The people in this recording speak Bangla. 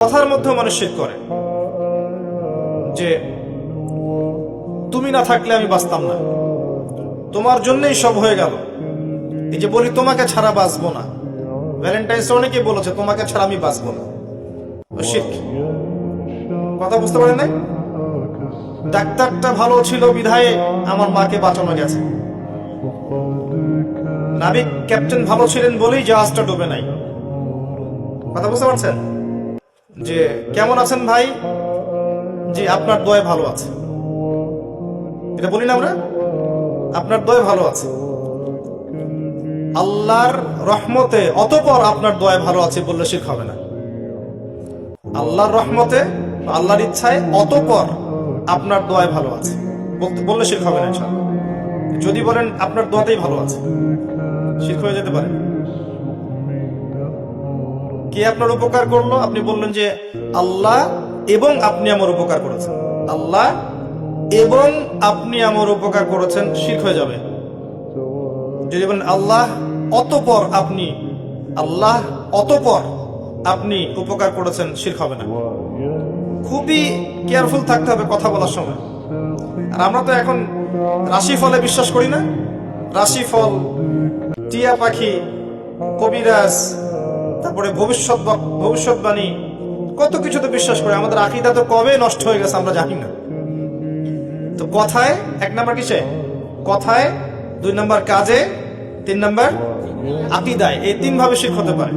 কথার মধ্যে মানুষ শিরক করে যে তুমি না থাকলে আমি বাঁচতাম না, তোমার জন্যই সব হয়ে গেল। এই যে বলি তোমাকে ছাড়া বাঁচবো না, ভ্যালেন্টাইন্স অনেকে বলেছে তোমাকে ছাড়া আমি বাঁচবো না, শিরক। কথা বুঝতে পারেন নাই? ডাক্তারটা ভালো ছিল বিধায় আমার মাকে বাঁচানো গেছে, নাবিক ক্যাপ্টেন ভালো ছিলেন বলেই জাহাজটা ডুবে নাই। কথা বুঝতে পারছেন? যে কেমন আছেন ভাই, জি আপনার দোয়ায় ভালো আছে, এটা বলি না আমরা, আপনার দোয়ায় ভালো আছে। আল্লাহর রহমতে অতঃপর আপনার দোয়ায় ভালো আছে বললে শিরক হবে না। আল্লাহর রহমতে, আল্লাহর ইচ্ছায় অতঃপর আপনার দোয়ায় ভালো আছে বললে শিরক হবে না ইনশাআল্লাহ। যদি বলেন আপনার দোয়াতেই ভালো আছে, শিরক হয়ে যেতে পারে। কে আপনার উপকার করলো? আপনি বললেন যে আল্লাহ এবং আপনি আমার উপকার করেছেন, আল্লাহ এবং আপনি আমার উপকার করেছেন, শিরক হয়ে যাবে। যদি বলেন আল্লাহ অতঃপর আপনি, আল্লাহ অতঃপর আপনি উপকার করেছেন, শিরক হবে না। খুবই কেয়ারফুল থাকতে হবে কথা বলার সময়। আর আমরা তো এখন রাশিফলে বিশ্বাস করি না, রাশিফল, টিয়া পাখি, কবিরাজ, তারপরে ভবিষ্যৎবাণী, কত কিছু তো বিশ্বাস করে। আমাদের আকীদা তো কবে নষ্ট হয়ে গেছে আমরা জানি না। তো কথায় এক নাম্বার কিসে? কথায়, 2 নাম্বার কাজে, 3 নাম্বার আকীদায়। এই 3 ভাবে শিরক হতে পারে।